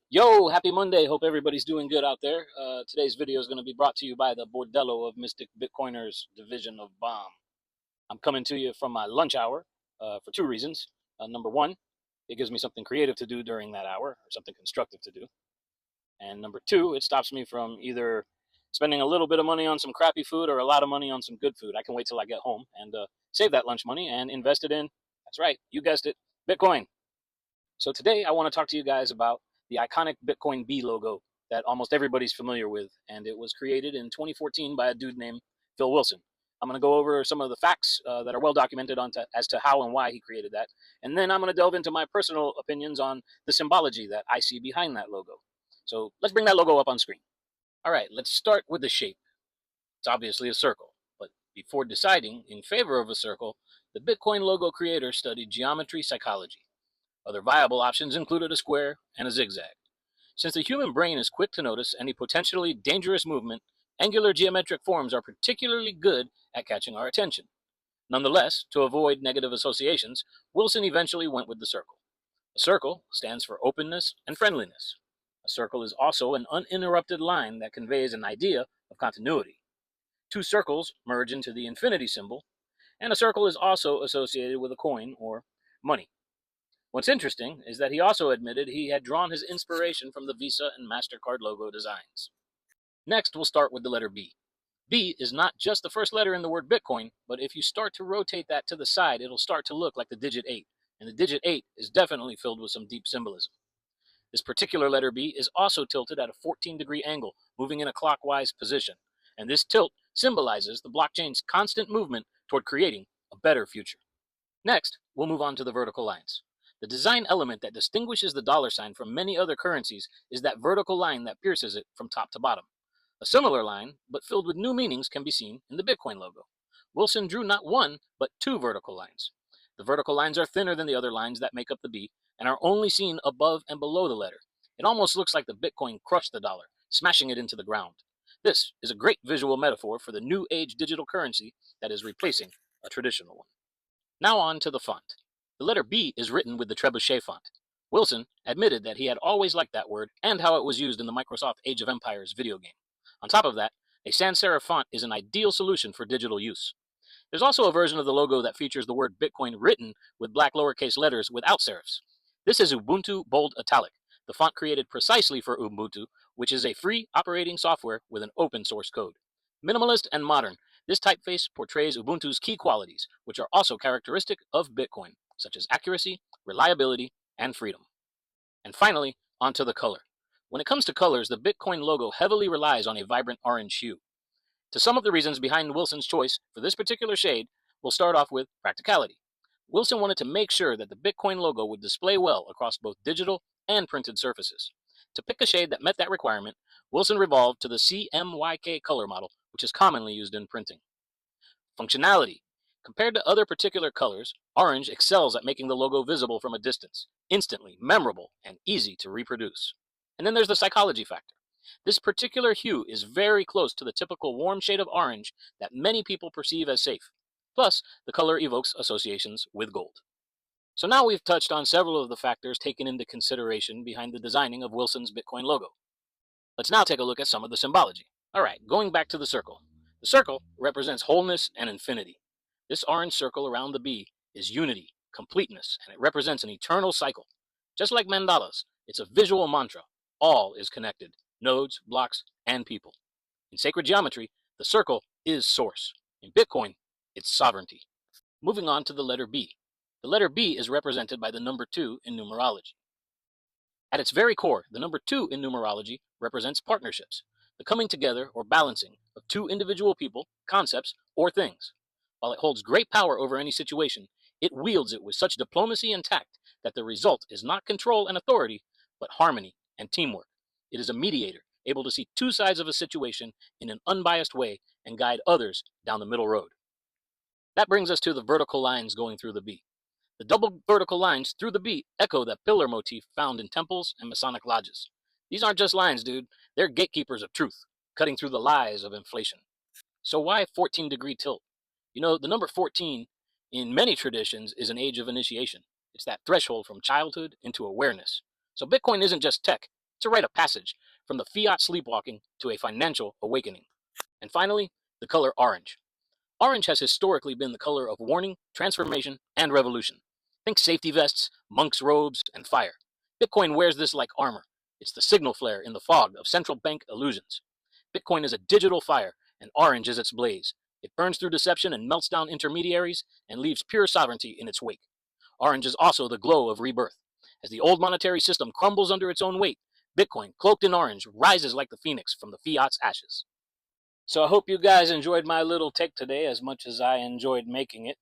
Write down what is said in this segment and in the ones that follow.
Yo, happy Monday. Hope everybody's doing good out there. Today's video is going to be brought to you by the Bordello of Mystic Bitcoiners division of Bomb. I'm coming to you from my lunch hour for two reasons. Number one, it gives me something creative to do during that hour, or something constructive to do. And number two, it stops me from either spending a little bit of money on some crappy food or a lot of money on some good food. I can wait till I get home and save that lunch money and invest it in, that's right, you guessed it, Bitcoin. So today I want to talk to you guys about the iconic Bitcoin B logo that almost everybody's familiar with, and it was created in 2014 by a dude named Phil Wilson. I'm going to go over some of the facts that are well documented as to how and why he created that, and then I'm going to delve into my personal opinions on the symbology that I see behind that logo. So let's bring that logo up on screen. All right, let's start with the shape. It's obviously a circle, but before deciding in favor of a circle, the Bitcoin logo creator studied geometry psychology. Other viable options included a square and a zigzag. Since the human brain is quick to notice any potentially dangerous movement, angular geometric forms are particularly good at catching our attention. Nonetheless, to avoid negative associations, Wilson eventually went with the circle. A circle stands for openness and friendliness. A circle is also an uninterrupted line that conveys an idea of continuity. Two circles merge into the infinity symbol, and a circle is also associated with a coin or money. What's interesting is that he also admitted he had drawn his inspiration from the Visa and MasterCard logo designs. Next, we'll start with the letter B. B is not just the first letter in the word Bitcoin, but if you start to rotate that to the side, it'll start to look like the digit 8, and the digit 8 is definitely filled with some deep symbolism. This particular letter B is also tilted at a 14-degree angle, moving in a clockwise position, and this tilt symbolizes the blockchain's constant movement toward creating a better future. Next, we'll move on to the vertical lines. The design element that distinguishes the dollar sign from many other currencies is that vertical line that pierces it from top to bottom. A similar line, but filled with new meanings, can be seen in the Bitcoin logo. Wilson drew not one, but two vertical lines. The vertical lines are thinner than the other lines that make up the B and are only seen above and below the letter. It almost looks like the Bitcoin crushed the dollar, smashing it into the ground. This is a great visual metaphor for the new age digital currency that is replacing a traditional one. Now on to the font. The letter B is written with the trebuchet font. Wilson admitted that he had always liked that word and how it was used in the Microsoft Age of Empires video game. On top of that, a sans serif font is an ideal solution for digital use. There's also a version of the logo that features the word Bitcoin written with black lowercase letters without serifs. This is Ubuntu Bold Italic, the font created precisely for Ubuntu, which is a free operating software with an open source code. Minimalist and modern, this typeface portrays Ubuntu's key qualities, which are also characteristic of Bitcoin, such as accuracy, reliability, and freedom. And finally, onto the color. When it comes to colors, the Bitcoin logo heavily relies on a vibrant orange hue. To sum up the reasons behind Wilson's choice for this particular shade, we'll start off with practicality. Wilson wanted to make sure that the Bitcoin logo would display well across both digital and printed surfaces. To pick a shade that met that requirement, Wilson revolved to the CMYK color model, which is commonly used in printing. Functionality. Compared to other particular colors, orange excels at making the logo visible from a distance, instantly, memorable, and easy to reproduce. And then there's the psychology factor. This particular hue is very close to the typical warm shade of orange that many people perceive as safe. Plus, the color evokes associations with gold. So now we've touched on several of the factors taken into consideration behind the designing of Wilson's Bitcoin logo. Let's now take a look at some of the symbology. All right, going back to the circle. The circle represents wholeness and infinity. This orange circle around the B is unity, completeness, and it represents an eternal cycle. Just like mandalas, it's a visual mantra. All is connected, nodes, blocks, and people. In sacred geometry, the circle is source. In Bitcoin, it's sovereignty. Moving on to the letter B. The letter B is represented by the number 2 in numerology. At its very core, the number 2 in numerology represents partnerships, the coming together or balancing of two individual people, concepts, or things. While it holds great power over any situation, it wields it with such diplomacy and tact that the result is not control and authority, but harmony and teamwork. It is a mediator, able to see two sides of a situation in an unbiased way and guide others down the middle road. That brings us to the vertical lines going through the B. The double vertical lines through the B echo that pillar motif found in temples and Masonic lodges. These aren't just lines, dude. They're gatekeepers of truth, cutting through the lies of inflation. So why 14-degree tilt? You know, the number 14 in many traditions is an age of initiation. It's that threshold from childhood into awareness. So Bitcoin isn't just tech, It's a rite of passage from the fiat sleepwalking to a financial awakening. And finally, the color orange. Orange has historically been the color of warning, transformation, and revolution. Think safety vests, monk's robes, and fire. Bitcoin wears this like armor. It's the signal flare in the fog of central bank illusions. Bitcoin is a digital fire, and orange is its blaze. It burns through deception and melts down intermediaries and leaves pure sovereignty in its wake. Orange is also the glow of rebirth. As the old monetary system crumbles under its own weight, Bitcoin, cloaked in orange, rises like the phoenix from the fiat's ashes. So I hope you guys enjoyed my little take today as much as I enjoyed making it.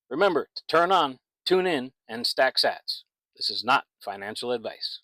Remember to turn on, tune in, and stack sats. This is not financial advice.